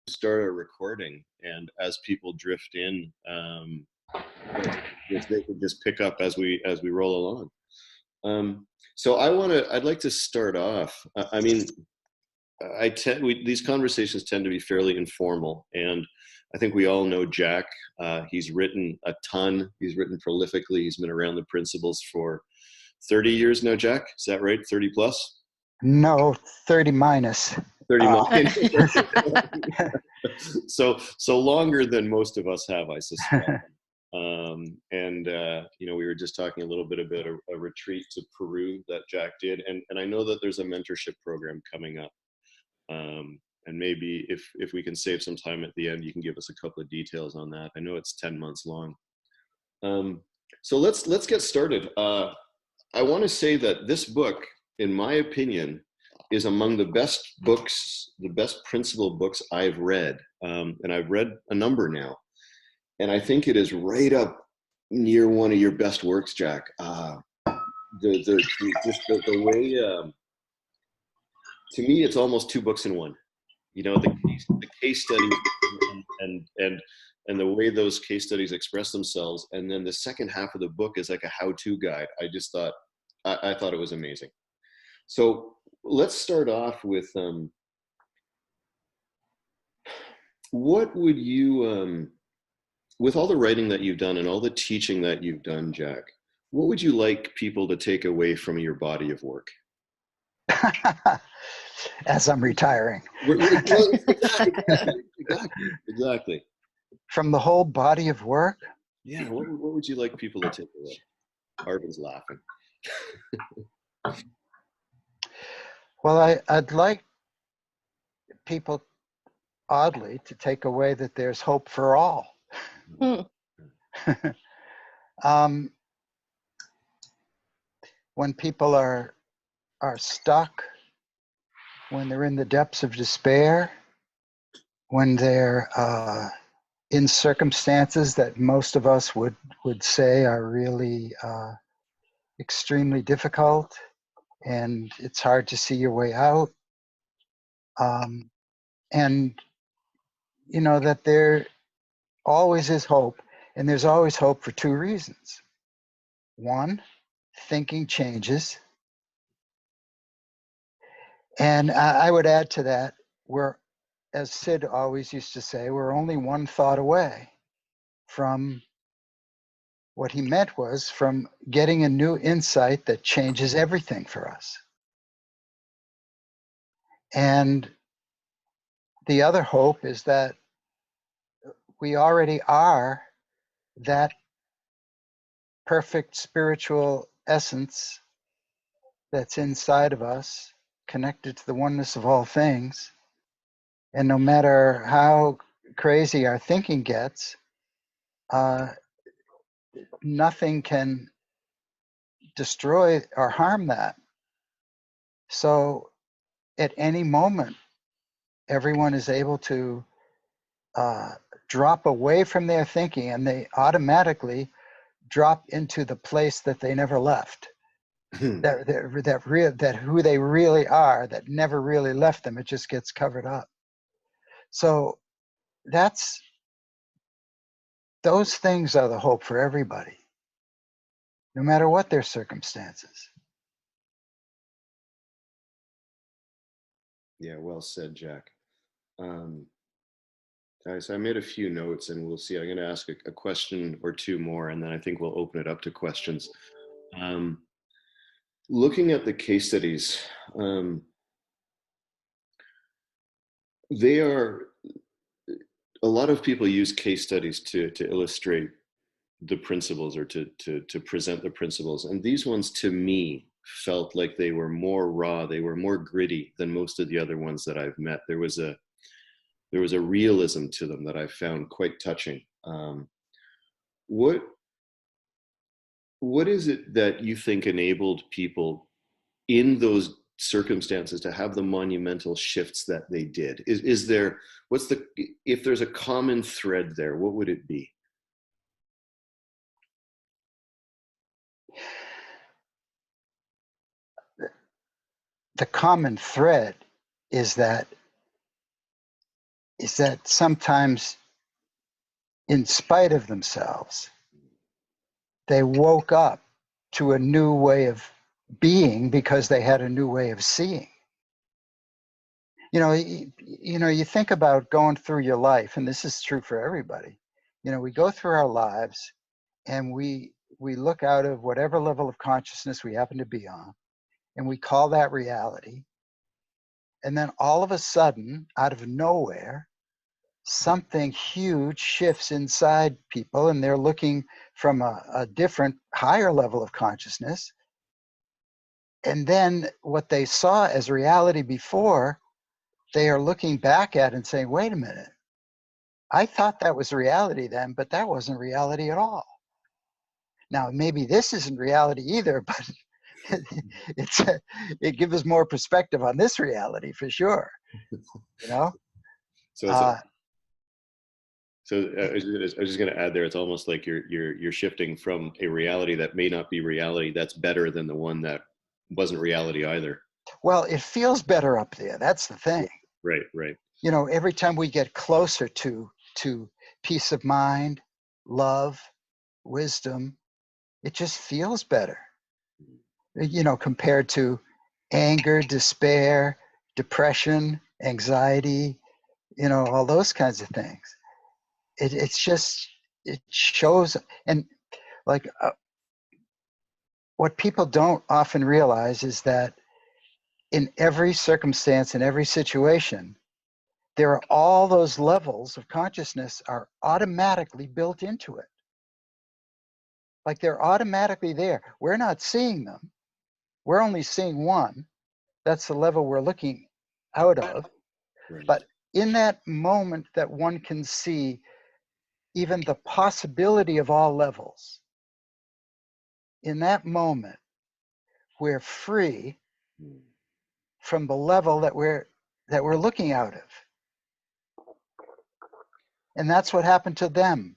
start a recording, and as people drift in, if they can just pick up as we roll along. So I'd like to start off. I mean, these conversations tend to be fairly informal, and I think we all know Jack. He's written a ton. He's written prolifically. He's been around the principles for 30 years now, Jack. Is that right? 30 plus? No, 30 minus. 30 minus. So longer than most of us have, I suspect. We were just talking a little bit about a retreat to Peru that Jack did, and I know that there's a mentorship program coming up. And maybe if we can save some time at the end, you can give us a couple of details on that. I know it's 10 months long. So let's get started. I want to say that this book, in my opinion, is among the best books, the best principle books I've read. And I've read a number now. And I think it is right up near one of your best works, Jack. The way, to me, it's almost two books in one. You know, the case studies and the way those case studies express themselves, and then the second half of the book is like a how-to guide. I just thought, I thought it was amazing. So let's start off with what would you, with all the writing that you've done and all the teaching that you've done, Jack, what would you like people to take away from your body of work? As I'm retiring. Exactly. From the whole body of work? Yeah, what would you like people to take away? Arvin's laughing. Well, I'd like people, oddly, to take away that there's hope for all. When people are stuck, when they're in the depths of despair, when they're in circumstances that most of us would say are really extremely difficult, and it's hard to see your way out, and you know that there always is hope, and there's always hope for two reasons. One, thinking changes. And I would add to that, we're, as Sid always used to say, we're only one thought away from, what he meant was from getting a new insight that changes everything for us. And the other hope is that we already are that perfect spiritual essence that's inside of us, connected to the oneness of all things. And no matter how crazy our thinking gets, nothing can destroy or harm that. So at any moment, everyone is able to drop away from their thinking, and they automatically drop into the place that they never left. that who they really are, that never really left them. It just gets covered up. So those things are the hope for everybody, no matter what their circumstances. Yeah, well said, Jack. So I made a few notes, and we'll see. I'm going to ask a question or two more, and then I think we'll open it up to questions. Looking at the case studies, they are, a lot of people use case studies to illustrate the principles, or to present the principles. And these ones, to me, felt like they were more raw, they were more gritty than most of the other ones that I've met. There was a realism to them that I found quite touching. What is it that you think enabled people in those circumstances to have the monumental shifts that they did? Is there, if there's a common thread there, what would it be? The common thread is that is that sometimes, in spite of themselves, they woke up to a new way of being because they had a new way of seeing. You think about going through your life, and this is true for everybody. We go through our lives and we look out of whatever level of consciousness we happen to be on, and we call that reality. And then all of a sudden, out of nowhere, something huge shifts inside people, and they're looking from a different, higher level of consciousness. And then what they saw as reality before, they are looking back at and saying, wait a minute, I thought that was reality then, but that wasn't reality at all. Now, maybe this isn't reality either, but it gives us more perspective on this reality for sure. So it's I was just going to add there. It's almost like you're shifting from a reality that may not be reality that's better than the one that wasn't reality either. Well, it feels better up there. That's the thing. Right. Every time we get closer to peace of mind, love, wisdom, it just feels better. Compared to anger, despair, depression, anxiety, all those kinds of things. It shows, and like what people don't often realize is that in every circumstance, in every situation, there are all those levels of consciousness are automatically built into it. Like they're automatically there. We're not seeing them. We're only seeing one. That's the level we're looking out of. Right. But in that moment that one can see even the possibility of all levels, in that moment, we're free from the level that we're looking out of. And that's what happened to them.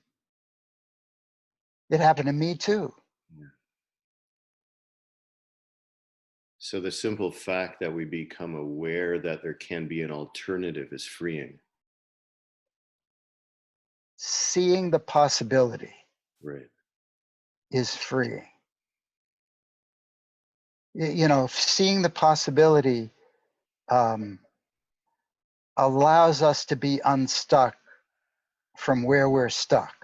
It happened to me too. So the simple fact that we become aware that there can be an alternative is freeing. Seeing the possibility, right, is freeing. Seeing the possibility allows us to be unstuck from where we're stuck.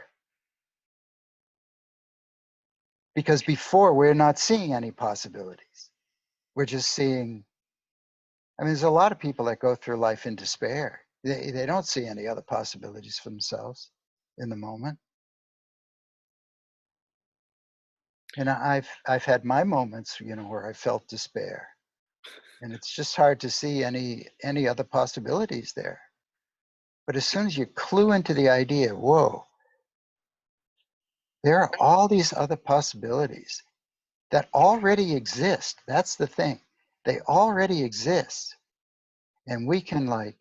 Because before, we're not seeing any possibilities. We're just seeing, there's a lot of people that go through life in despair. They don't see any other possibilities for themselves in the moment. And I've had my moments, where I felt despair. And it's just hard to see any other possibilities there. But as soon as you clue into the idea, whoa, there are all these other possibilities that already exist. That's the thing. They already exist. And we can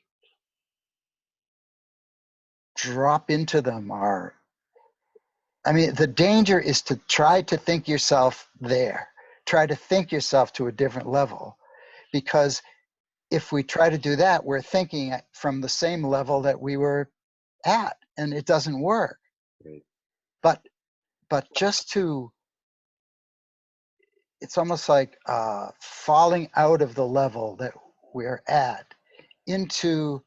drop into them. The danger is to try to think yourself there. Try to think yourself to a different level. Because if we try to do that, we're thinking from the same level that we were at, and it doesn't work. Right. But just to, it's almost like falling out of the level that we're at into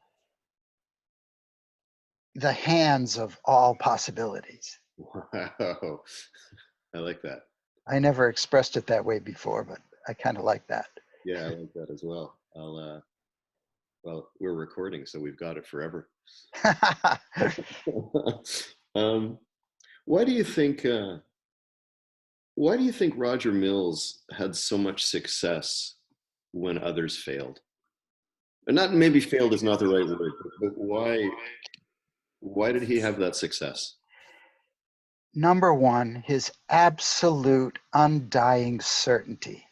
the hands of all possibilities. Wow. I like that. I never expressed it that way before, but I kind of like that. Yeah, I like that as well. Well, we're recording, so we've got it forever. Why do you think Roger Mills had so much success when others failed? And not, maybe failed is not the right word, but why did he have that success? Number one, his absolute undying certainty.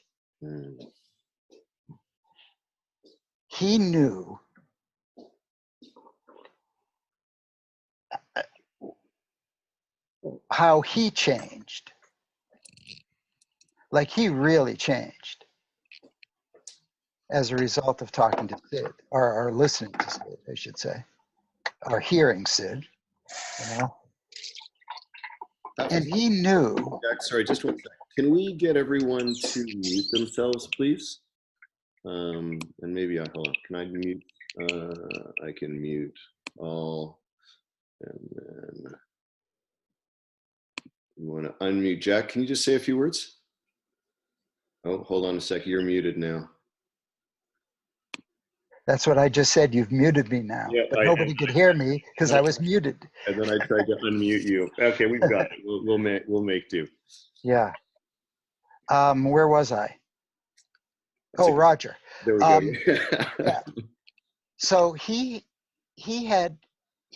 He knew how he changed. Like he really changed as a result of talking to Sid, or listening to Sid, I should say. or hearing Sid, you know. And he knew. Jack, sorry, just one second. Can we get everyone to mute themselves, please? And maybe hold on. Can I mute? I can mute all, and then you want to unmute Jack? Can you just say a few words? Oh, hold on a sec. You're muted now. That's what I just said. You've muted me now, Yeah, but nobody could hear me because I was muted. And then I tried to unmute you. Okay, we've got it. We'll make do. Yeah. Where was I? That's Roger. There we go. Yeah. So he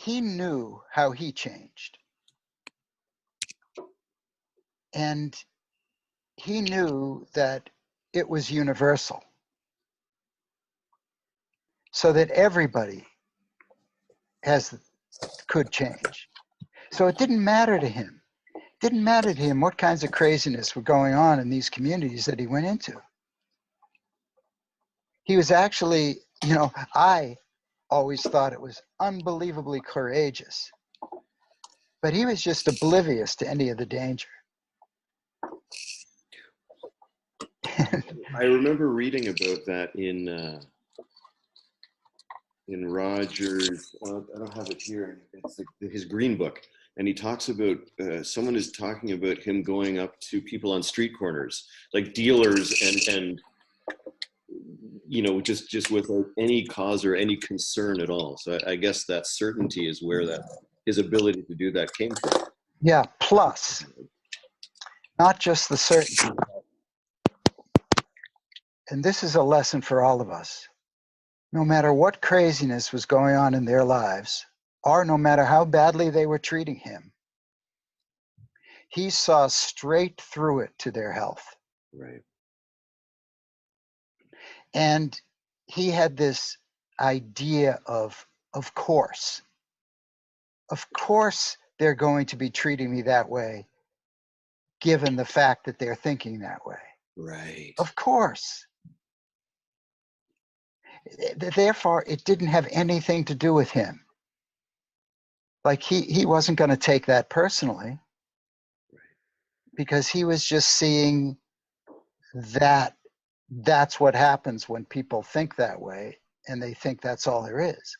knew how he changed. And he knew that it was universal. So that everybody could change. So it didn't matter to him. It didn't matter to him what kinds of craziness were going on in these communities that he went into. He was actually, I always thought it was unbelievably courageous. But he was just oblivious to any of the danger. I remember reading about that in Rogers. I don't have it here. It's his green book, and he talks about someone is talking about him going up to people on street corners, like dealers, and just without any cause or any concern at all. So I guess that certainty is where his ability to do that came from. Yeah. Plus, not just the certainty. And this is a lesson for all of us. No matter what craziness was going on in their lives, or no matter how badly they were treating him, he saw straight through it to their health. Right. And he had this idea of course they're going to be treating me that way, given the fact that they're thinking that way. Right. Of course. Therefore, it didn't have anything to do with him. Like he wasn't going to take that personally, because he was just seeing that that's what happens when people think that way, and they think that's all there is.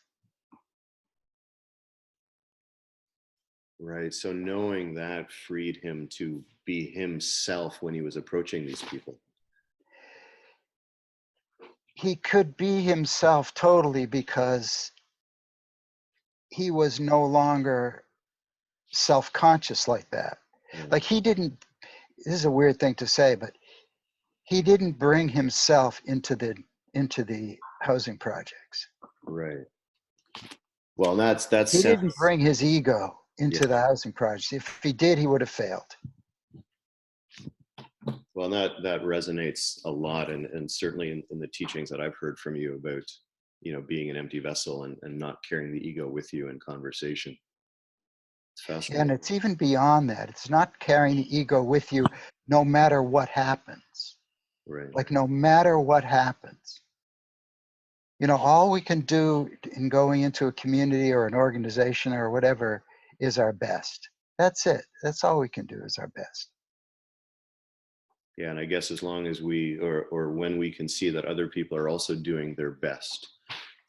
Right. So knowing that freed him to be himself when he was approaching these people. He could be himself totally because he was no longer self-conscious like that. Like he didn't, this is a weird thing to say, but he didn't bring himself into the housing projects. Right. Well, that's he didn't bring his ego into the housing projects. If he did, he would have failed. Well, that resonates a lot, and certainly in the teachings that I've heard from you about, being an empty vessel and not carrying the ego with you in conversation. It's fascinating. And it's even beyond that. It's not carrying the ego with you no matter what happens. Right. Like no matter what happens. All we can do in going into a community or an organization or whatever is our best. That's it. That's all we can do is our best. Yeah, and I guess as long as we, or when we can see that other people are also doing their best,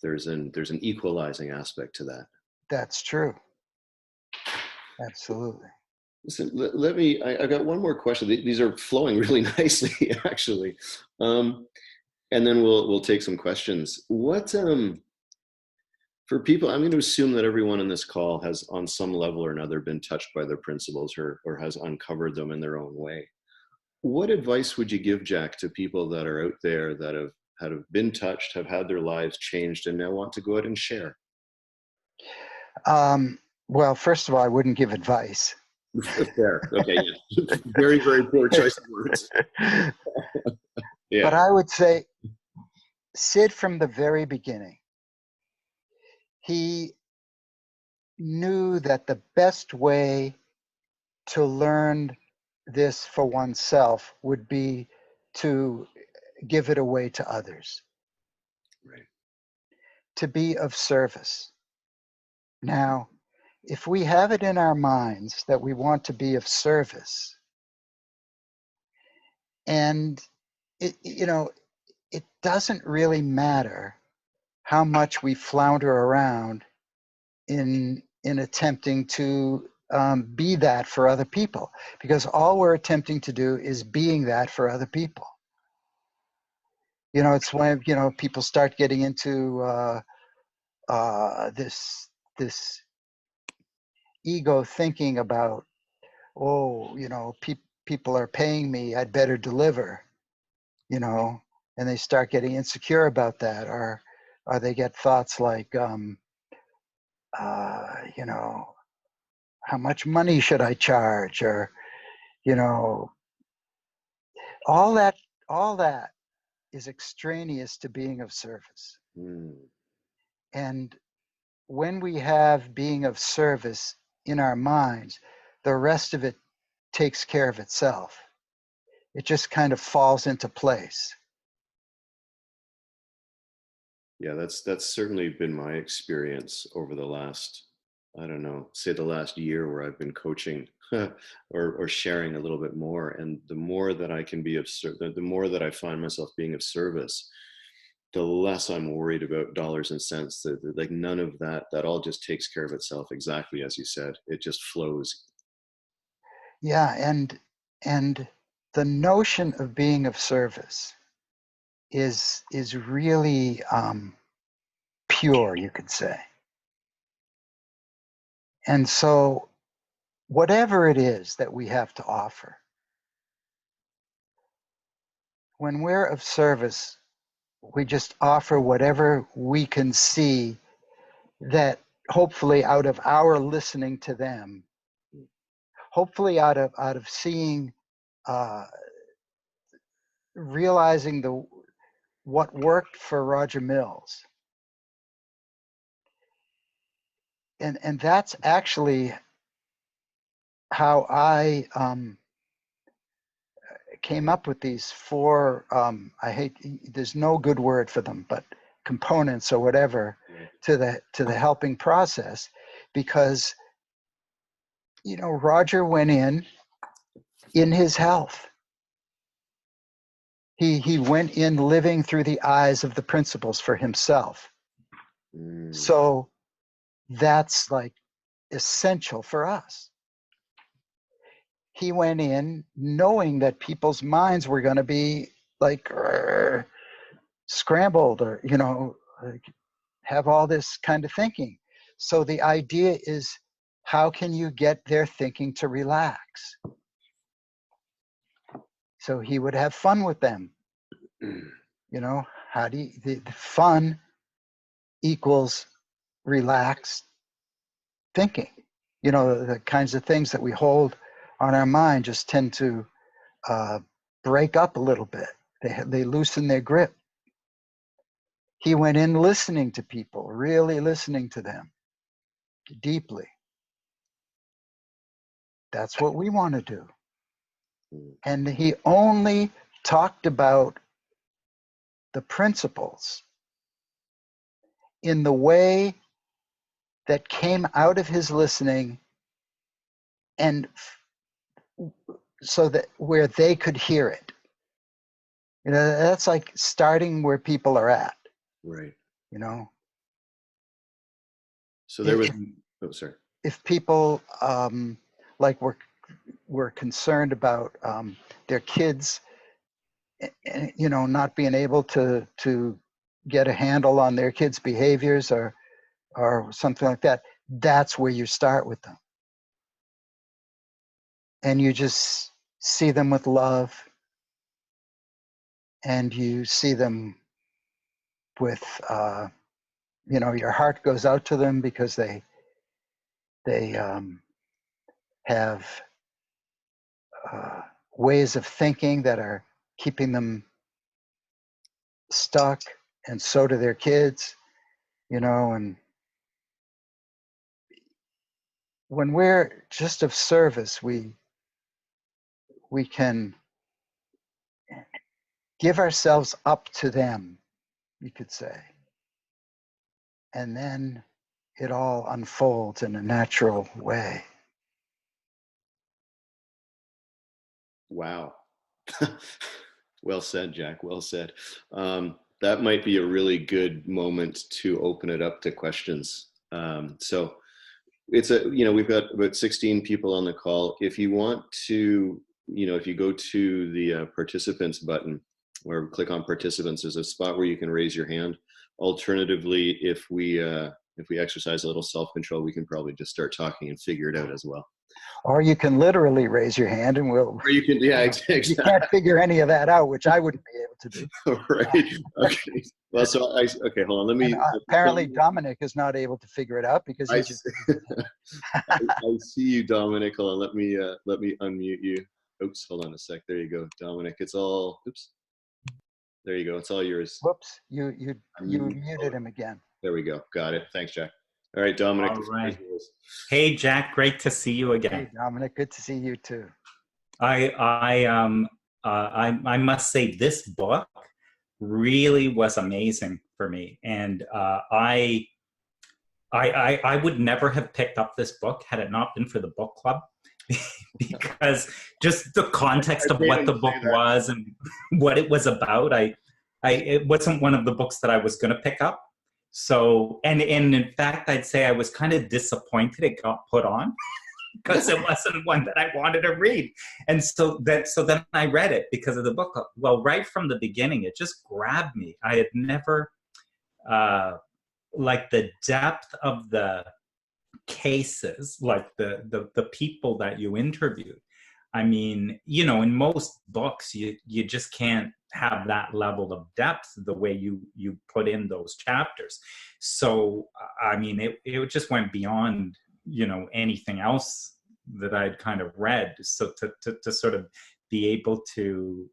there's an equalizing aspect to that. That's true. Absolutely. Listen, let me, I got one more question. These are flowing really nicely, actually. And then we'll take some questions. What, for people, I'm going to assume that everyone in this call has on some level or another been touched by their principles or has uncovered them in their own way. What advice would you give, Jack, to people that are out there that have been touched, have had their lives changed, and now want to go out and share? Well, first of all, I wouldn't give advice. Fair. Okay. Yeah. Very, very poor choice of words. Yeah. But I would say, Sid, from the very beginning, he knew that the best way to learn this for oneself would be to give it away to others. Right. To be of service. Now, if we have it in our minds that we want to be of service, and it doesn't really matter how much we flounder around in attempting to be that for other people, because all we're attempting to do is being that for other people. It's when people start getting into this ego thinking about, people are paying me, I'd better deliver, and they start getting insecure about that, or they get thoughts like, how much money should I charge, or all that is extraneous to being of service. And when we have being of service in our minds, the rest of it takes care of itself. It just kind of falls into place. Yeah, that's certainly been my experience over the last, I don't know, say the last year, where I've been coaching or sharing a little bit more. And the more that I can be of service, the more that I find myself being of service, the less I'm worried about dollars and cents. Like none of that all just takes care of itself, exactly as you said. It just flows. Yeah, and the notion of being of service is really pure, you could say. And so whatever it is that we have to offer, when we're of service, we just offer whatever we can see that hopefully out of our listening to them, hopefully out of seeing, realizing what worked for Roger Mills. And that's actually how I came up with these four, there's no good word for them, but components or whatever to the helping process, because Roger went in his health. He went in living through the eyes of the principles for himself. So that's like essential for us. He went in knowing that people's minds were going to be like scrambled, or like, have all this kind of thinking. So the idea is, how can you get their thinking to relax? So he would have fun with them. How do the fun equals relaxed thinking? The kinds of things that we hold on our mind just tend to break up a little bit. They loosen their grip. He went in listening to people, really listening to them deeply. That's what we want to do. And he only talked about the principles in the way that came out of his listening, and so that where they could hear it. That's like starting where people are at. Right. So there was, sorry. If people like were concerned about their kids, not being able to get a handle on their kids' behaviors or something like that, that's where you start with them. And you just see them with love, and you see them with, your heart goes out to them because they have ways of thinking that are keeping them stuck, and so do their kids, and when we're just of service, we can give ourselves up to them, you could say. And then it all unfolds in a natural way. Wow. Well said, Jack. Well said. That might be a really good moment to open it up to questions. So it's we've got about 16 people on the call. If you want to, if you go to the participants button or click on participants, there's a spot where you can raise your hand. Alternatively, if we exercise a little self-control, we can probably just start talking and figure it out as well. Or you can literally raise your hand and we'll. Or you can, yeah, exactly. You can't figure any of that out, which I wouldn't be able to do. Right. Okay. Well, so okay, hold on. Let me. Apparently, Dominic is not able to figure it out because he just. I see you, Dominic. Hold on. Let me unmute you. Oops. Hold on a sec. There you go, Dominic. It's all. Oops. There you go. It's all yours. Whoops. You muted him again. There we go. Got it. Thanks, Jack. All right, Dominic. All right. Hey, Jack. Great to see you again. Hey, Dominic. Good to see you too. I must say this book really was amazing for me, and I would never have picked up this book had it not been for the book club, because just the context of what the book was and what it was about. It wasn't one of the books that I was going to pick up. So, and in fact, I'd say I was kind of disappointed it got put on because it wasn't one that I wanted to read. And so then I read it because of the book club. Well, right from the beginning, it just grabbed me. I had never, like the depth of the cases, like the people that you interviewed. I mean, in most books, you just can't have that level of depth the way you put in those chapters. So, I mean, it just went beyond, anything else that I'd kind of read. So to sort of be able to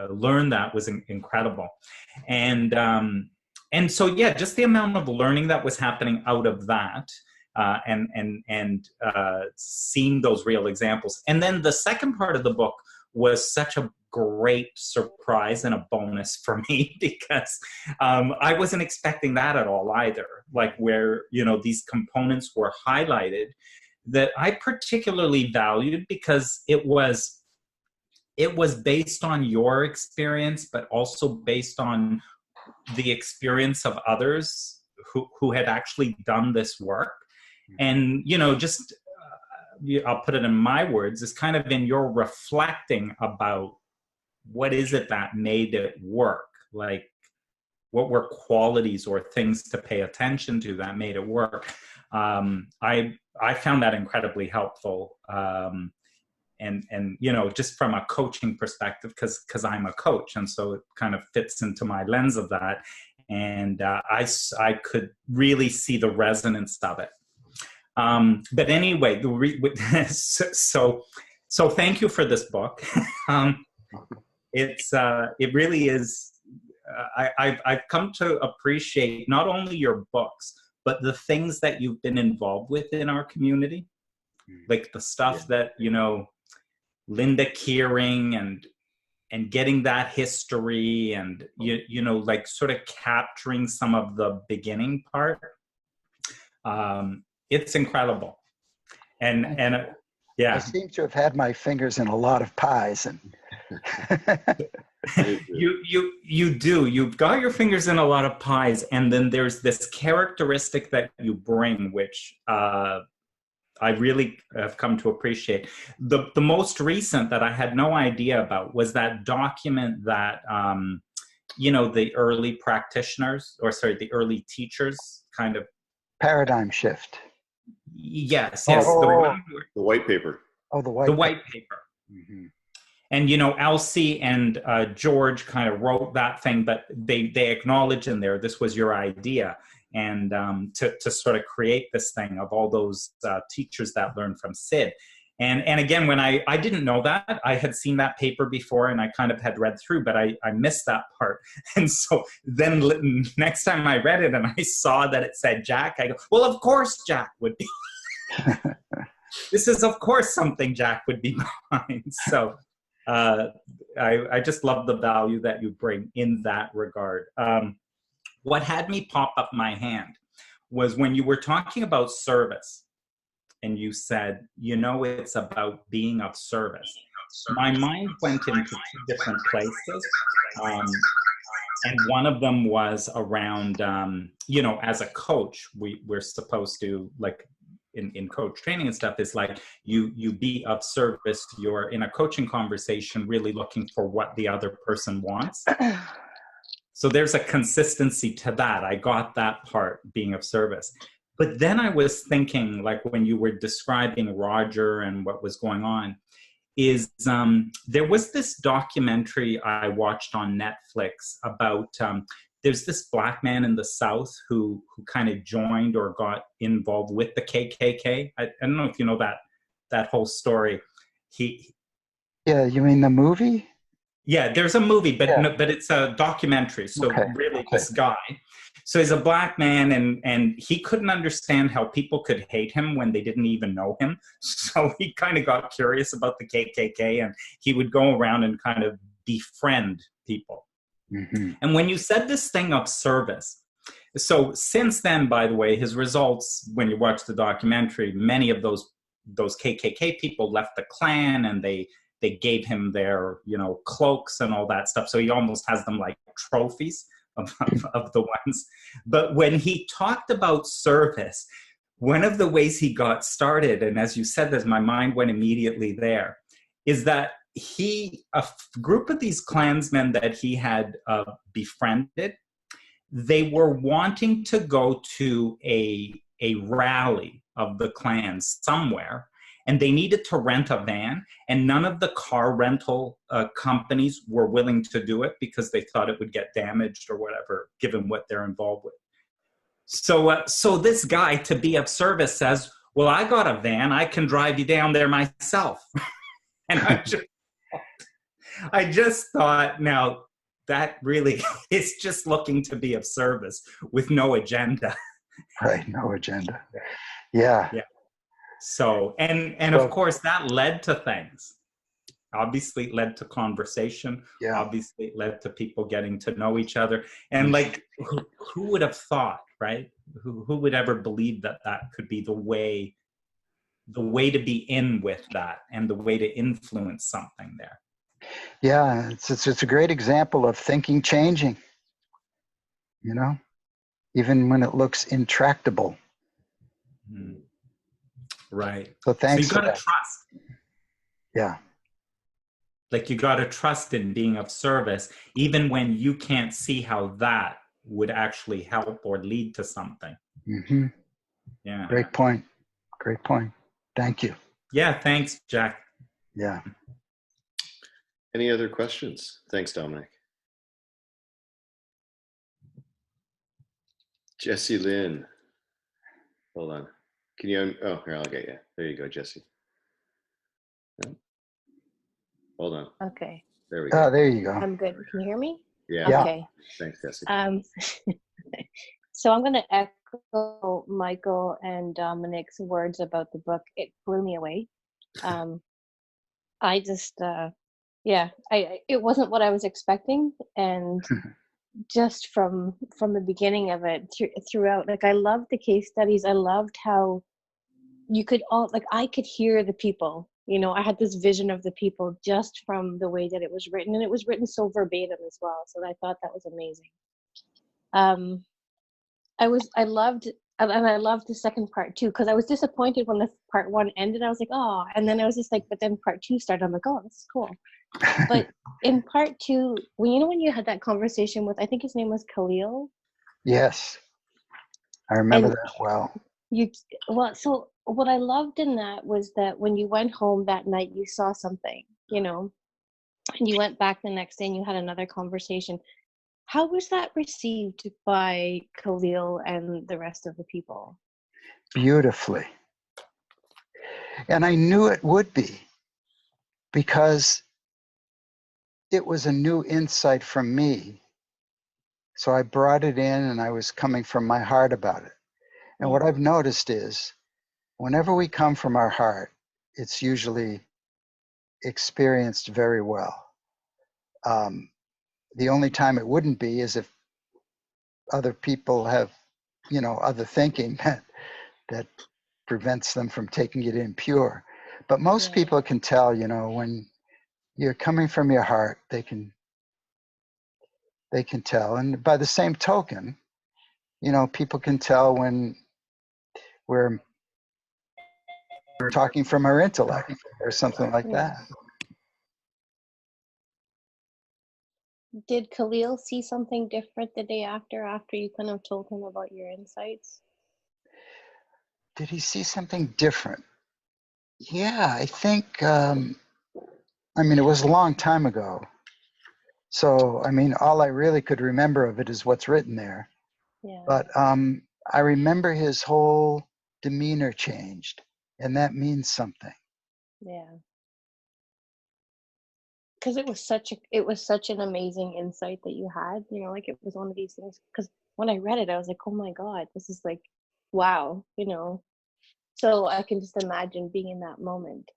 learn that was incredible. And so, yeah, just the amount of learning that was happening out of that. And seeing those real examples. And then the second part of the book was such a great surprise and a bonus for me because I wasn't expecting that at all either. Like where, these components were highlighted that I particularly valued because it was based on your experience, but also based on the experience of others who had actually done this work. And, just, I'll put it in my words, is kind of in your reflecting about what is it that made it work? Like, what were qualities or things to pay attention to that made it work? I found that incredibly helpful. And just from a coaching perspective, because I'm a coach. And so it kind of fits into my lens of that. And I could really see the resonance of it. But anyway, so thank you for this book. It really is. I've come to appreciate not only your books, but the things that you've been involved with in our community, like the stuff that Linda Kearing and getting that history and like sort of capturing some of the beginning part. It's incredible. And yeah. I seem to have had my fingers in a lot of pies. And you do. You've got your fingers in a lot of pies. And then there's this characteristic that you bring, which I really have come to appreciate. The most recent that I had no idea about was that document that, the early practitioners, the early teachers kind of. Paradigm shift. Yes. The white paper. Oh, the white paper. Mm-hmm. And, Elsie and George kind of wrote that thing, but they acknowledge in there, this was your idea. And to sort of create this thing of all those teachers that learned from Sid. And again, when I didn't know that, I had seen that paper before and I kind of had read through, but I missed that part. And so then next time I read it and I saw that it said Jack, I go, well, of course Jack would be. This is, of course, something Jack would be behind. So I just love the value that you bring in that regard. What had me pop up my hand was when you were talking about service, and you said, it's about being of service. My mind went into two different places. And one of them was around, as a coach, we're supposed to, like, in coach training and stuff, is like you be of service. You're in a coaching conversation really looking for what the other person wants. So there's a consistency to that. I got that part, being of service. But then I was thinking, like, when you were describing Roger and what was going on, is there was this documentary I watched on Netflix about, there's this black man in the South who kind of joined or got involved with the KKK. I don't know if you know that whole story. Yeah, you mean the movie? Yeah, there's a movie, but Yeah. no, but it's a documentary. So Okay. This guy, so he's a black man, and he couldn't understand how people could hate him when they didn't even know him. So he kind of got curious about the KKK, and he would go around and kind of befriend people. Mm-hmm. And when you said this thing of service, so since then, by the way, his results, when you watch the documentary, many of those KKK people left the Klan, and they gave him their, cloaks and all that stuff. So he almost has them like trophies of the ones. But when he talked about service, one of the ways he got started, and as you said this, my mind went immediately there, is that a group of these Klansmen that he had befriended, they were wanting to go to a rally of the Klan somewhere, and they needed to rent a van, and none of the car rental companies were willing to do it because they thought it would get damaged or whatever, given what they're involved with. So this guy, to be of service, says, well, I got a van, I can drive you down there myself. And I just thought, now that really is just looking to be of service with no agenda. Right, no agenda. Yeah. So, and of course that led to things. Obviously it led to conversation. Yeah. Obviously it led to people getting to know each other. And like, who would have thought, right? Who would ever believe that could be the way to be in with that, and the way to influence something there? Yeah, it's a great example of thinking changing, even when it looks intractable. Right. So thanks So you for got to that. trust. Yeah. Like, you got to trust in being of service, even when you can't see how that would actually help or lead to something. Mm-hmm. Yeah. Great point. Great point. Thank you. Yeah. Thanks, Jack. Yeah. Any other questions? Thanks, Dominic. Jessie Lynn. Hold on. Can you, here, I'll get you. There you go, Jessie. No? Hold on. Okay. There we go. Oh, there you go. I'm good. Can you hear me? Yeah. Okay. Thanks, Jessie. So I'm going to echo Michael and Dominic's words about the book. It blew me away. I just, it wasn't what I was expecting. And just from the beginning of it throughout, like, I loved the case studies. I loved how you could I could hear the people, I had this vision of the people just from the way that it was written, and it was written so verbatim as well. So I thought that was amazing. I loved the second part too, because I was disappointed when the part one ended. I was like, oh, and then I was just like, but then part two started. I'm like, oh, this is cool. But in part two, when you had that conversation with, I think his name was Khalil. Yes, I remember that well. So what I loved in that was that when you went home that night, you saw something, and you went back the next day and you had another conversation. How was that received by Khalil and the rest of the people? Beautifully. And I knew it would be, because it was a new insight from me. So I brought it in, and I was coming from my heart about it. And what I've noticed is, whenever we come from our heart, it's usually experienced very well. The only time it wouldn't be is if other people have other thinking that prevents them from taking it in pure. But most people can tell, when you're coming from your heart, they can tell. And by the same token, people can tell when we're talking from our intellect or something like that. Did Khalil see something different the day after you kind of told him about your insights? Did he see something different? Yeah, I think, it was a long time ago. So, all I really could remember of it is what's written there. Yeah. But I remember his whole demeanor changed, and that means something. Yeah. Because it was such an amazing insight that you had, like it was one of these things, because when I read it, I was like, oh my God, this is like, wow, so I can just imagine being in that moment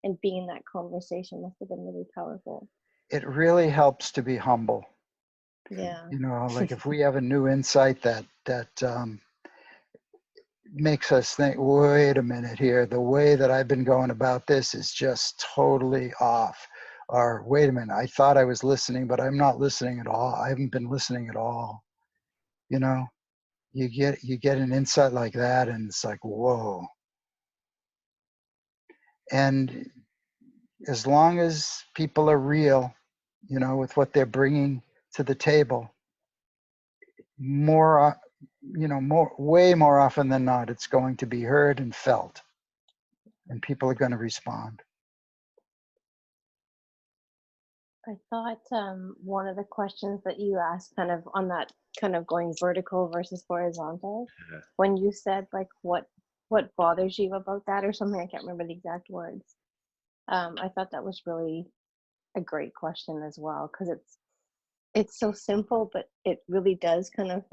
and being in that conversation must have been really powerful. It really helps to be humble. Yeah. Like if we have a new insight that makes us think, wait a minute here, the way that I've been going about this is just totally off. Or wait a minute, I thought I was listening, but I'm not listening at all. I haven't been listening at all. You get an insight like that, and it's like, whoa. And as long as people are real, with what they're bringing to the table, way more often than not, it's going to be heard and felt, and people are going to respond. I thought one of the questions that you asked, kind of on that kind of going vertical versus horizontal, when you said like what bothers you about that or something, I can't remember the exact words. I thought that was really a great question as well, because it's so simple, but it really does kind of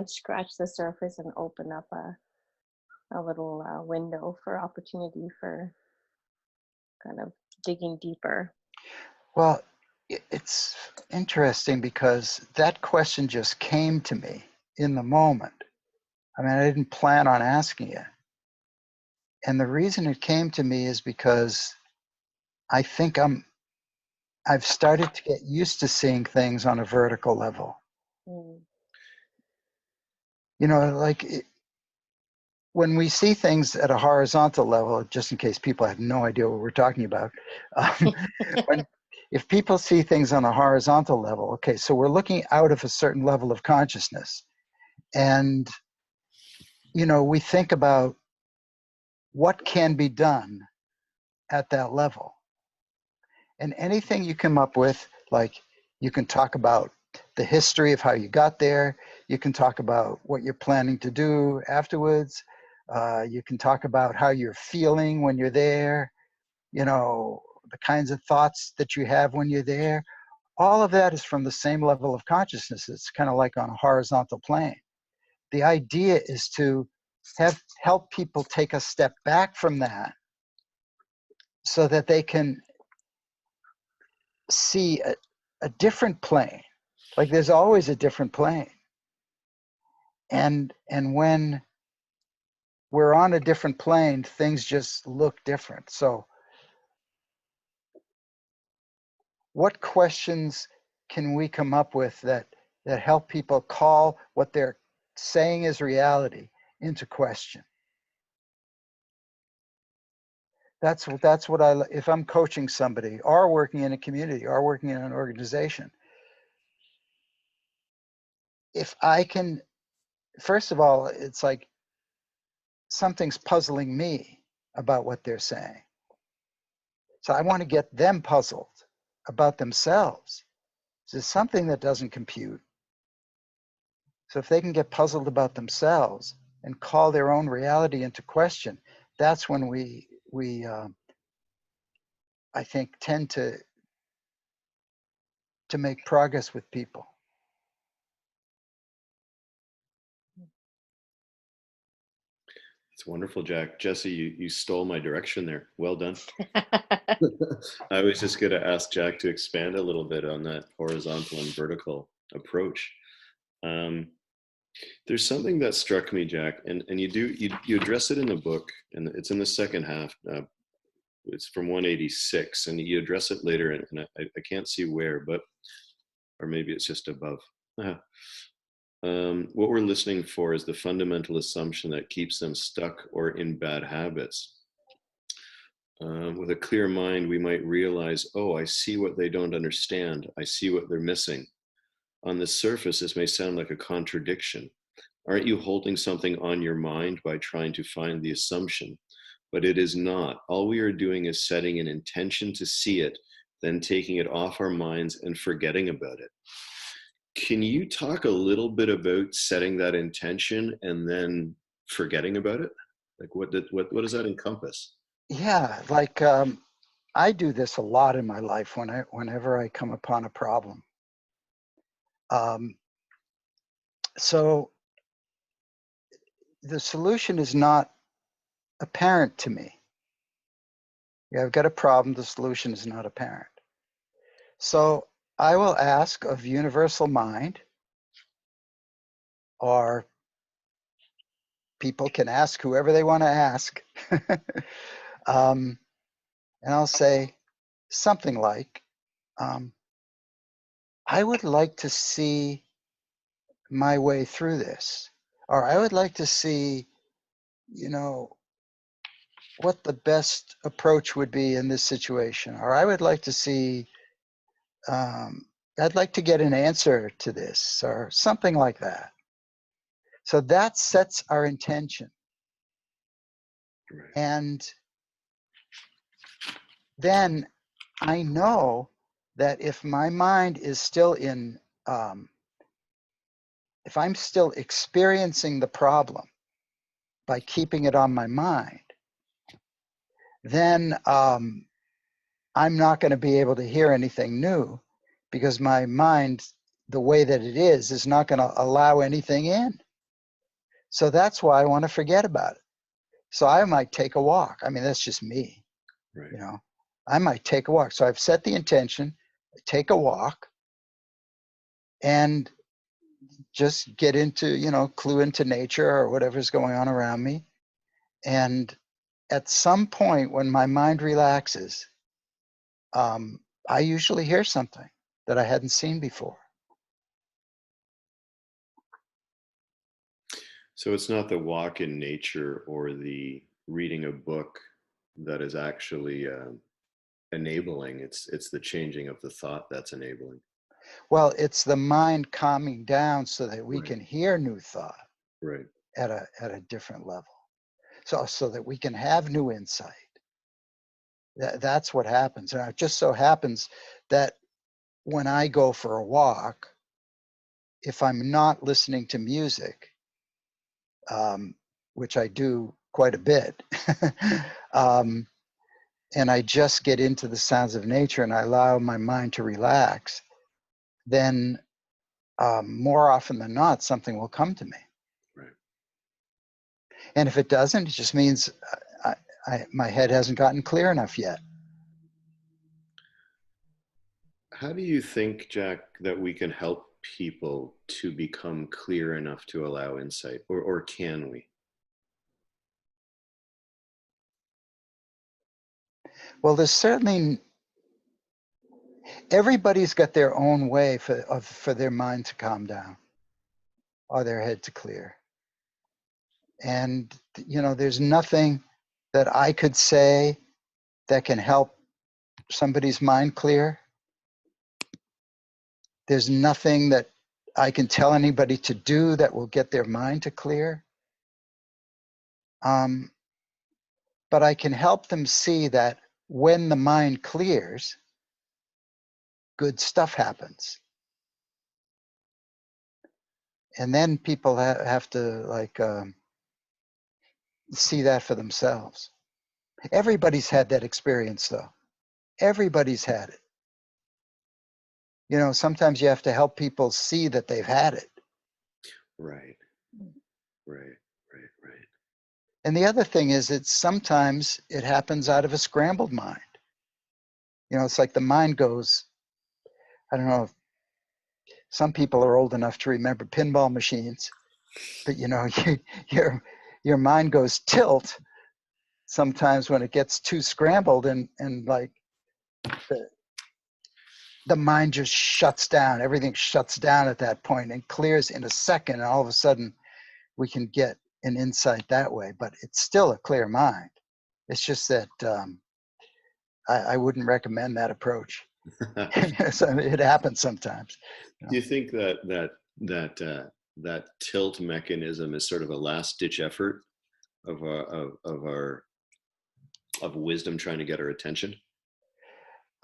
scratch the surface and open up a little window for opportunity for kind of digging deeper. Well, it's interesting because that question just came to me in the moment. I didn't plan on asking it. And the reason it came to me is because I think I've started to get used to seeing things on a vertical level. When we see things at a horizontal level, just in case people have no idea what we're talking about, if people see things on a horizontal level, okay, so we're looking out of a certain level of consciousness. And, we think about what can be done at that level. And anything you come up with, like you can talk about the history of how you got there. You can talk about what you're planning to do afterwards. You can talk about how you're feeling when you're there, the kinds of thoughts that you have when you're there. All of that is from the same level of consciousness. It's kind of like on a horizontal plane. The idea is to help people take a step back from that so that they can see a different plane. Like there's always a different plane. And when we're on a different plane, things just look different. So what questions can we come up with that help people call what they're saying is reality into question? That's what if I'm coaching somebody or working in a community or working in an organization, if I can, first of all, it's like something's puzzling me about what they're saying. So I want to get them puzzled about themselves. So it's something that doesn't compute. So if they can get puzzled about themselves and call their own reality into question, that's when we I think tend to make progress with people. It's wonderful, Jack. Jesse, you stole my direction there. Well done. I was just going to ask Jack to expand a little bit on that horizontal and vertical approach. There's something that struck me, Jack, and you address it in the book, and it's in the second half. It's from 186, and you address it later, and I can't see where, but or maybe it's just above. What we're listening for is the fundamental assumption that keeps them stuck or in bad habits. With a clear mind, we might realize, oh, I see what they don't understand. I see what they're missing. On the surface, this may sound like a contradiction. Aren't you holding something on your mind by trying to find the assumption? But it is not. All we are doing is setting an intention to see it, then taking it off our minds and forgetting about it. Can you talk a little bit about setting that intention and then forgetting about it? Like what does that encompass? Yeah, like I do this a lot in my life whenever I come upon a problem. So the solution is not apparent to me. Yeah, I've got a problem, the solution is not apparent. So I will ask of universal mind, or people can ask whoever they want to ask. And I'll say something like, I would like to see my way through this, or I would like to see, what the best approach would be in this situation, or I would like to see, I'd like to get an answer to this, or something like that. So that sets our intention. Right. And then I know that if my mind is still in, if I'm still experiencing the problem by keeping it on my mind, then I'm not going to be able to hear anything new, because my mind, the way that it is not going to allow anything in. So that's why I want to forget about it. So I might take a walk. I mean, that's just me, Right. I might take a walk. So I've set the intention, take a walk, and just get into, clue into nature or whatever's going on around me. And at some point when my mind relaxes, I usually hear something that I hadn't seen before. So it's not the walk in nature or the reading a book that is actually enabling. It's the changing of the thought that's enabling. Well, it's the mind calming down so that we Right. can hear new thought Right. at a different level. So that we can have new insight. That's what happens. And it just so happens that when I go for a walk, if I'm not listening to music, which I do quite a bit, and I just get into the sounds of nature and I allow my mind to relax, then more often than not, something will come to me. Right. And if it doesn't, it just means my head hasn't gotten clear enough yet. How do you think, Jack, that we can help people to become clear enough to allow insight, or can we? Well, there's certainly, everybody's got their own way for their mind to calm down or their head to clear. And, there's nothing that I could say that can help somebody's mind clear. There's nothing that I can tell anybody to do that will get their mind to clear. But I can help them see that when the mind clears, good stuff happens. And then people have to see that for themselves. Everybody's had that experience though. Everybody's had it. Sometimes you have to help people see that they've had it. Right. And the other thing is that sometimes it happens out of a scrambled mind. It's like the mind goes, I don't know, some people are old enough to remember pinball machines. But you know, your mind goes tilt sometimes when it gets too scrambled, and like the mind just shuts down. Everything shuts down at that point and clears in a second, and all of a sudden we can get an insight that way. But it's still a clear mind. It's just that I wouldn't recommend that approach. So it happens sometimes. Do you think that tilt mechanism is sort of a last ditch effort of wisdom trying to get our attention?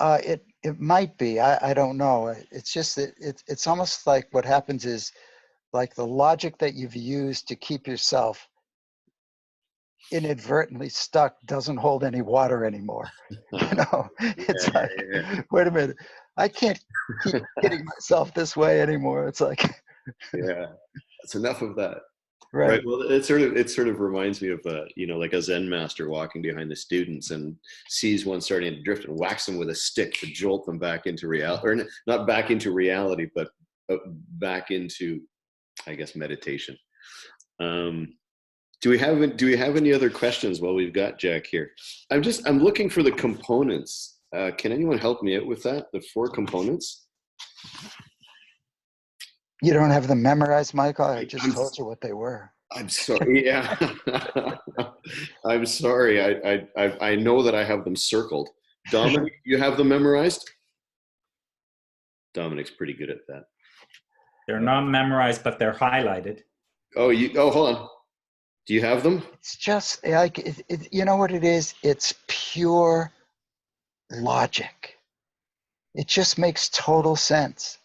It might be. I don't know. It's just that it's almost like what happens is like the logic that you've used to keep yourself inadvertently stuck doesn't hold any water anymore. You know, it's like, wait a minute, I can't keep hitting myself this way anymore. It's like, yeah, that's enough of that. right. Well, it sort of reminds me of like a Zen master walking behind the students and sees one starting to drift and whacks them with a stick to jolt them back into reality, or not back into reality, but back into, I guess, meditation. Do we have any other questions while we've got Jack here? I'm looking for the components. Can anyone help me out with that? The 4 components? You don't have them memorized, Michael? I just told you what they were. I'm sorry. Yeah. I'm sorry. I know that I have them circled. Dominic, you have them memorized? Dominic's pretty good at that. They're not memorized, but they're highlighted. Oh, hold on. Do you have them? It's just like, you know what it is? It's pure logic. It just makes total sense.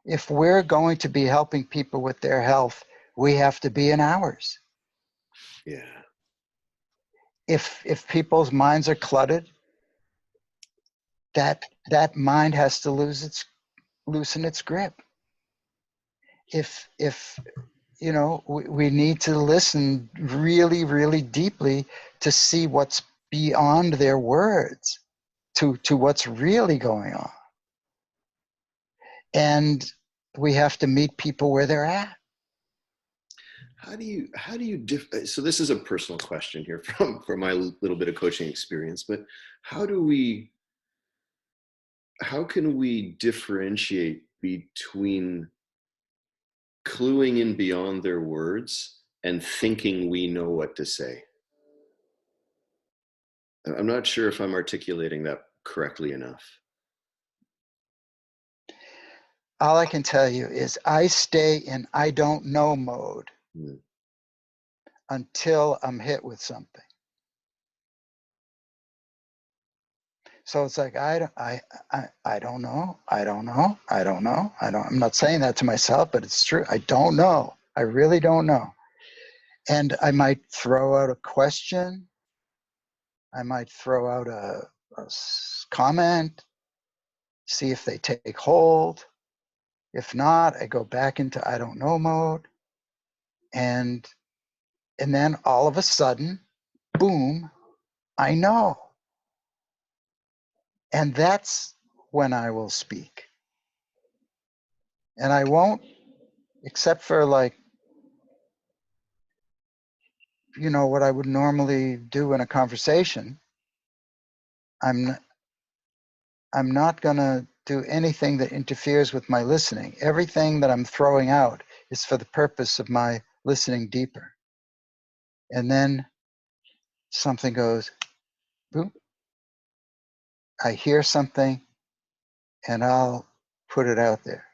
If we're going to be helping people with their health, we have to be in ours. Yeah. If people's minds are cluttered, that mind has to loosen its grip. If you know, we need to listen really, really deeply to see what's beyond their words, to what's really going on. And we have to meet people where they're at. How do you so this is a personal question here from my little bit of coaching experience, but how can we differentiate between cluing in beyond their words and thinking we know what to say? I'm not sure if I'm articulating that correctly enough. All I can tell you is I stay in I don't know mode until I'm hit with something. So it's like, I don't know. I'm not saying that to myself, but it's true. I don't know. I really don't know. And I might throw out a question. I might throw out a comment, see if they take hold. If not, I go back into I don't know mode. And then all of a sudden, boom, I know. And that's when I will speak. And I won't, except for like, you know, what I would normally do in a conversation. I'm not going to do anything that interferes with my listening. Everything that I'm throwing out is for the purpose of my listening deeper. And then something goes, boop. I hear something and I'll put it out there.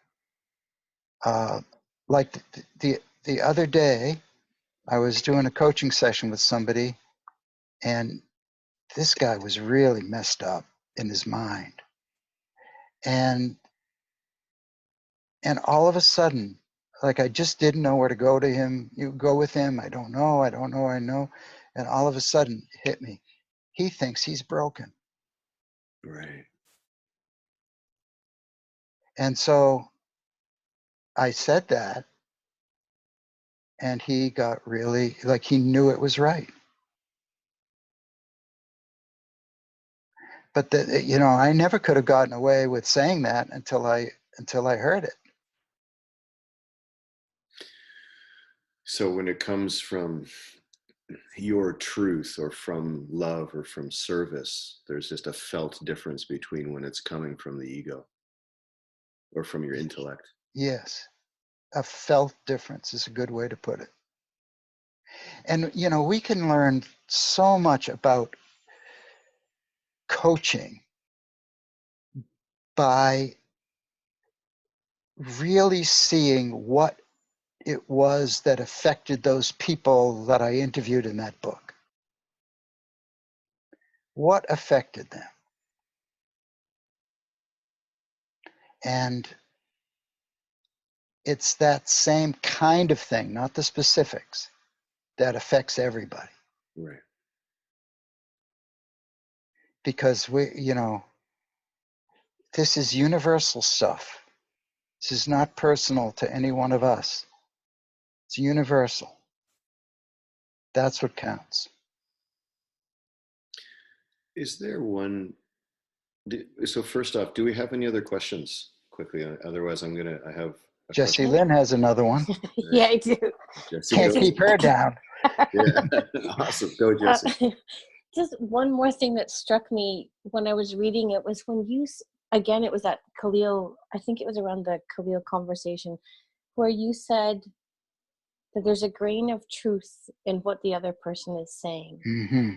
Like the other day, I was doing a coaching session with somebody, and this guy was really messed up in his mind. And all of a sudden, like I just didn't know where to go to him. You go with him. I don't know. I know. And all of a sudden it hit me. He thinks he's broken. Right. And so I said that, and he got really, like, he knew it was right. But you know, I never could have gotten away with saying that until I heard it. So when it comes from your truth or from love or from service, there's just a felt difference between when it's coming from the ego or from your intellect. Yes, a felt difference is a good way to put it. And, you know, we can learn so much about coaching by really seeing what it was that affected those people that I interviewed in that book. What affected them? And it's that same kind of thing, not the specifics, that affects everybody. Right. Because we, you know, this is universal stuff. This is not personal to any one of us. It's universal. That's what counts. Is there one? So first off, do we have any other questions quickly? Otherwise, I have a Jesse question. Lynn has another one. Yeah, I do. Jesse, Can't go. keep her down. Yeah. Awesome. Go, Jesse. Just one more thing that struck me when I was reading it was when you, again, it was that Khalil, I think it was around the Khalil conversation, where you said that there's a grain of truth in what the other person is saying. Mm-hmm.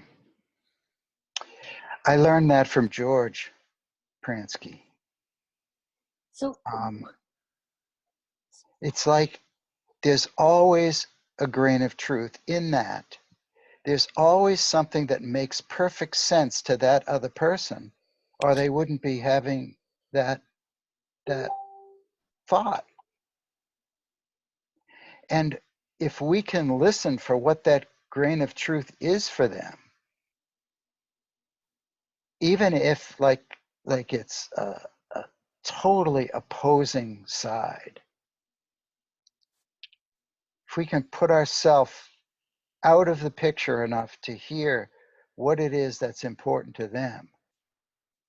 I learned that from George Pransky. So It's like there's always a grain of truth in that. There's always something that makes perfect sense to that other person, or they wouldn't be having that thought. And if we can listen for what that grain of truth is for them, even if like it's a totally opposing side, if we can put ourselves out of the picture enough to hear what it is that's important to them,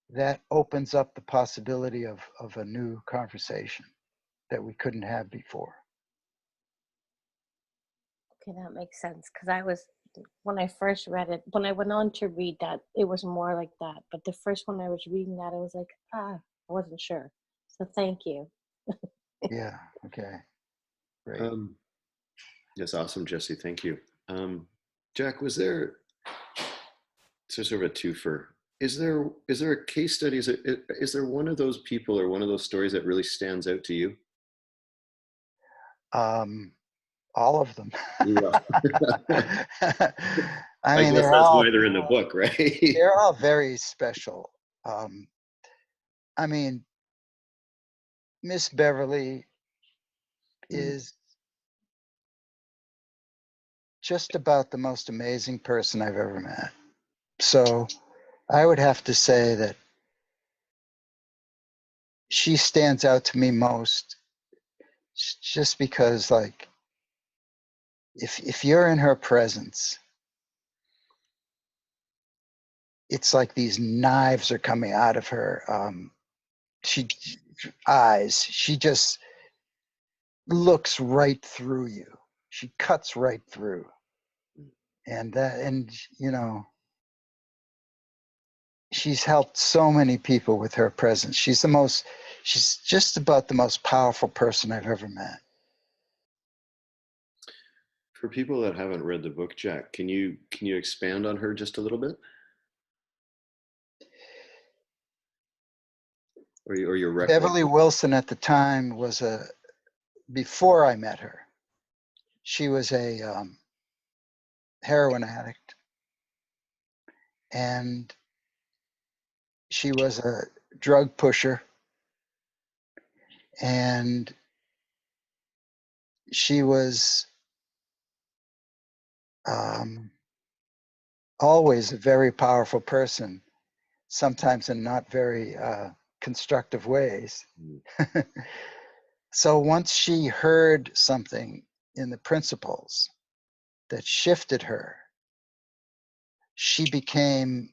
that opens up the possibility of a new conversation that we couldn't have before. okay, that makes sense. Because I was, when I first read it, when I went on to read that, it was more like that. But the first one I was reading that, I was like, I wasn't sure. So thank you. Yeah, okay, great. That's awesome, Jesse. Thank you. Jack, was there, so sort of a twofer. Is there a case study? Is there one of those people or one of those stories that really stands out to you? All of them. Yeah. I mean, guess that's why they're in the book, right? they're all very special. I mean, Miss Beverly is just about the most amazing person I've ever met. So I would have to say that she stands out to me most, just because, like, if you're in her presence, it's like these knives are coming out of her eyes. She just looks right through you. She cuts right through. And you know, she's helped so many people with her presence. She's just about the most powerful person I've ever met. For people that haven't read the book, Jack, can you expand on her just a little bit? Or your record? Beverly Wilson at the time was before I met her, she was a heroin addict, and she was a drug pusher, and she was always a very powerful person, sometimes in not very constructive ways. So once she heard something in the principles that shifted her, she became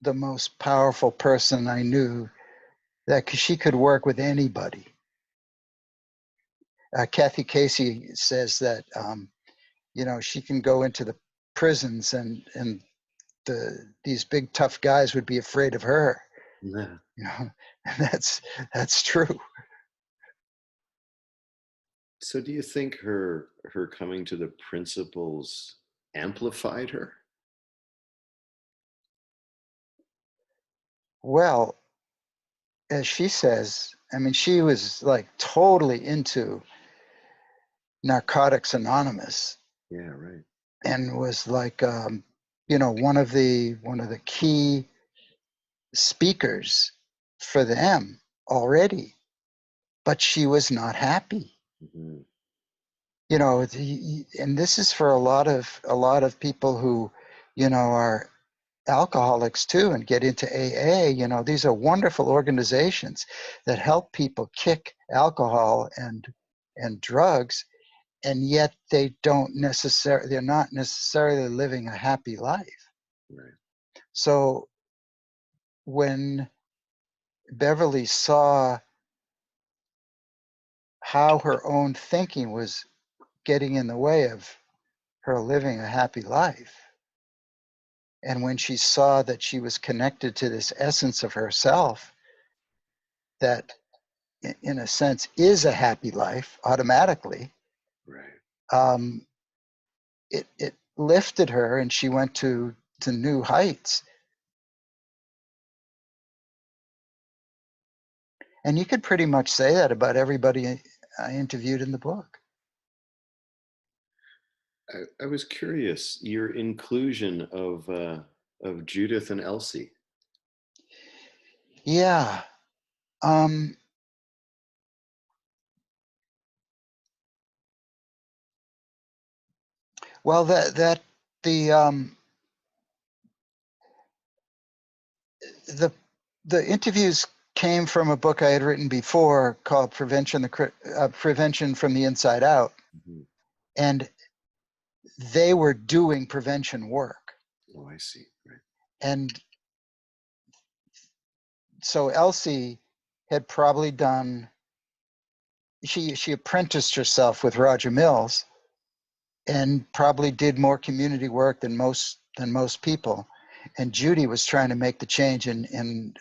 the most powerful person I knew, that she could work with anybody. Kathy Casey says that she can go into the prisons and these big tough guys would be afraid of her. Yeah. And that's true. So do you think her coming to the principles amplified her? Well, as she says, I mean, she was like totally into Narcotics Anonymous. Yeah, right. And was like, one of the key speakers for them already, but she was not happy. Mm-hmm. And this is for a lot of people who, are alcoholics too and get into AA. These are wonderful organizations that help people kick alcohol and drugs, and yet they're not necessarily living a happy life. Right. So when Beverly saw how her own thinking was getting in the way of her living a happy life, and when she saw that she was connected to this essence of herself that in a sense is a happy life automatically, Right. It lifted her, and she went to new heights. And you could pretty much say that about everybody I interviewed in the book. I was curious, your inclusion of Judith and Elsie. Yeah. Well, the interviews came from a book I had written before called Prevention from the Inside Out. Mm-hmm. And they were doing prevention work. Oh, I see. Right. And so Elsie had probably done, she apprenticed herself with Roger Mills and probably did more community work than most people. And Judy was trying to make the change in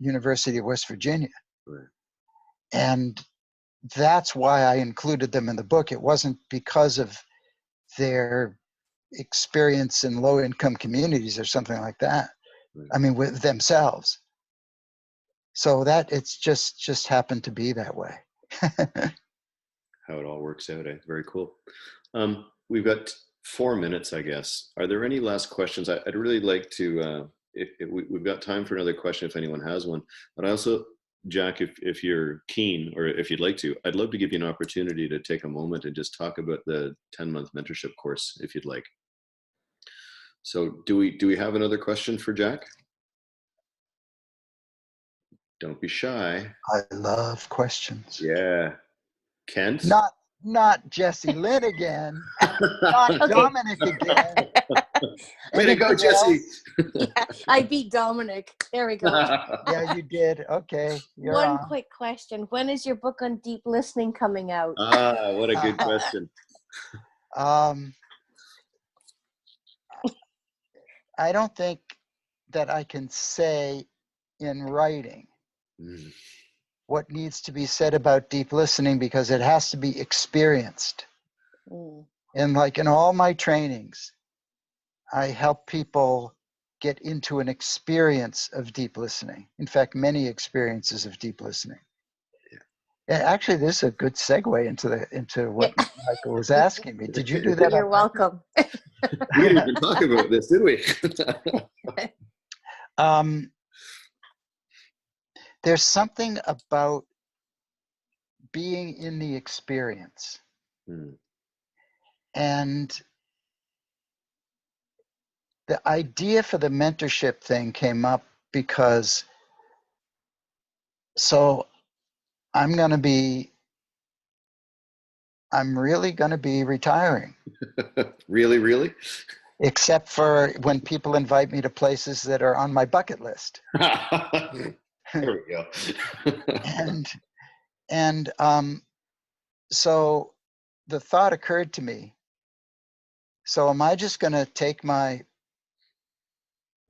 University of West Virginia. Right. And that's why I included them in the book. It wasn't because of their experience in low-income communities or something like that. Right. I mean, with themselves. So that it's just happened to be that way. How it all works out, eh? Very cool. We've got 4 minutes, I guess. Are there any last questions? I'd really like to, we've got time for another question if anyone has one. But I also, Jack, if you're keen or if you'd like to, I'd love to give you an opportunity to take a moment and just talk about the 10-month mentorship course, if you'd like. So do we have another question for Jack? Don't be shy. I love questions. Yeah. Kent? Not Jesse Lynn again. Not Okay. Dominic again. Way to go, Jesse. Yeah, I beat Dominic. There we go. Yeah, you did. Okay. You're One on. quick question. When is your book on deep listening coming out? What a good question. I don't think that I can say in writing what needs to be said about deep listening, because it has to be experienced. And like in all my trainings, I help people get into an experience of deep listening. In fact, many experiences of deep listening. Yeah. Actually, this is a good segue into what Michael was asking me. Did you do that? You're welcome. We didn't even talk about this, did we? There's something about being in the experience. And the idea for the mentorship thing came up because, so I'm really going to be retiring. Really? Except for when people invite me to places that are on my bucket list. There we go. and so the thought occurred to me So am I just going to take my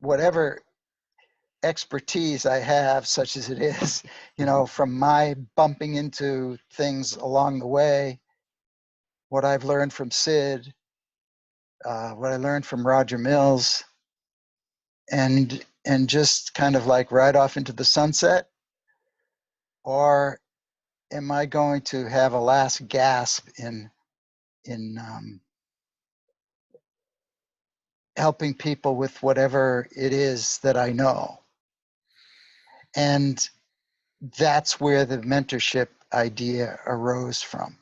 whatever expertise I have, such as it is, from my bumping into things along the way, what I've learned from Sid, what I learned from Roger Mills, and just kind of like ride off into the sunset? Or am I going to have a last gasp in helping people with whatever it is that I know? And that's where the mentorship idea arose from.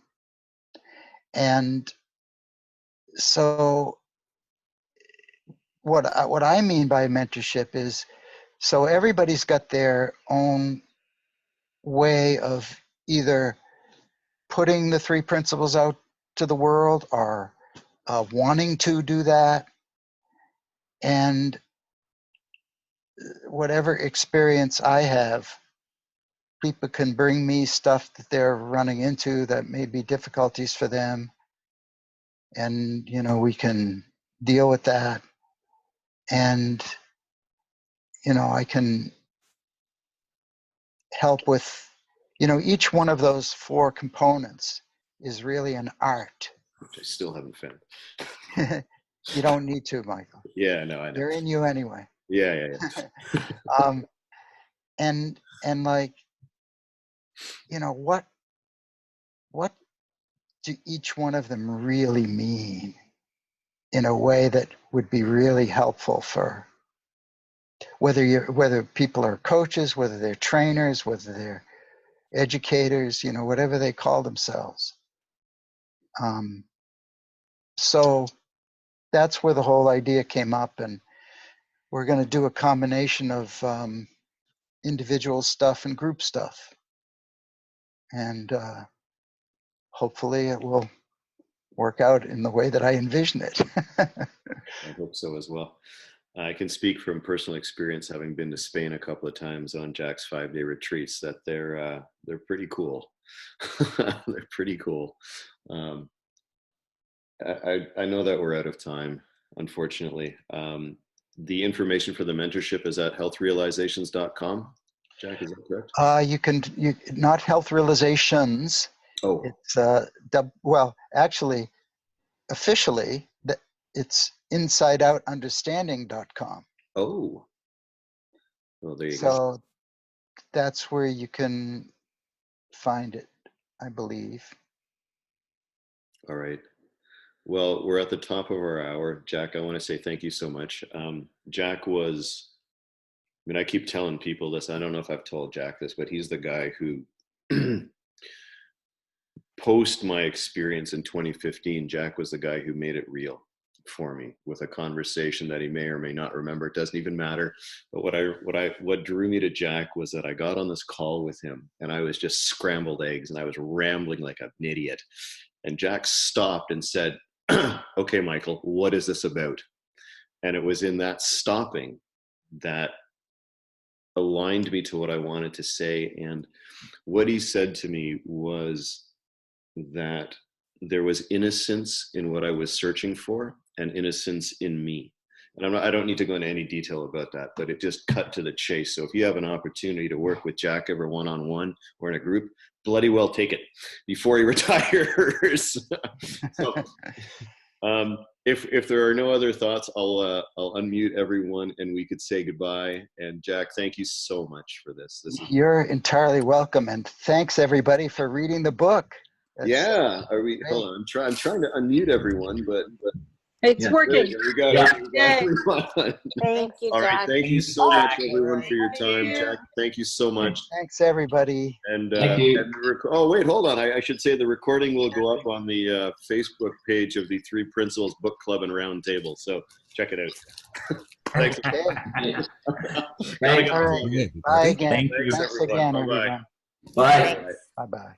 And so what I mean by mentorship is, so everybody's got their own way of either putting the three principles out to the world or wanting to do that. And whatever experience I have, people can bring me stuff that they're running into that may be difficulties for them. And, we can deal with that. And, I can help with, each one of those four components is really an art. Which I still haven't found. You don't need to, Michael. Yeah, no, I know. They're in you anyway. Yeah. And like, what do each one of them really mean in a way that would be really helpful for whether people are coaches, whether they're trainers, whether they're educators, whatever they call themselves. So that's where the whole idea came up, and we're going to do a combination of individual stuff and group stuff. And hopefully it will work out in the way that I envision it. I hope so as well. I can speak from personal experience, having been to Spain a couple of times on Jack's 5-day retreats, that they're pretty cool. They're pretty cool. I know that we're out of time, unfortunately. The information for the mentorship is at healthrealizations.com. Jack, is that correct? You not Health Realizations. Oh, it's well, actually, officially, it's insideoutunderstanding.com. Oh, well, there you go. So that's where you can find it, I believe. All right. Well, we're at the top of our hour. Jack, I want to say thank you so much. Jack was, I keep telling people this. I don't know if I've told Jack this, but he's the guy who, post my experience in 2015, Jack was the guy who made it real for me with a conversation that he may or may not remember. It doesn't even matter. But what drew me to Jack was that I got on this call with him and I was just scrambled eggs and I was rambling like an idiot. And Jack stopped and said, "Okay, Michael, what is this about?" And it was in that stopping that aligned me to what I wanted to say. And what he said to me was that there was innocence in what I was searching for and innocence in me. And I don't need to go into any detail about that, but it just cut to the chase. So if you have an opportunity to work with Jack ever one-on-one or in a group, bloody well take it before he retires. So, if there are no other thoughts, I'll unmute everyone and we could say goodbye. And Jack, thank you so much for this. You're entirely welcome, and thanks everybody for reading the book. Yeah, hold on. I'm trying to unmute everyone, but it's working. We got everyone. Thank you, All right, Jack. thank you so much, everyone, for your time. Jack, thank you so much. Thanks, everybody. And, Thank you. oh, wait, hold on. I should say the recording will go up on the Facebook page of the Three Principles Book Club and Round Table. So check it out. Thanks. Okay. Thanks. All right. Bye again. Thank you. Thanks again, Bye-bye. everyone. Bye. Bye-bye.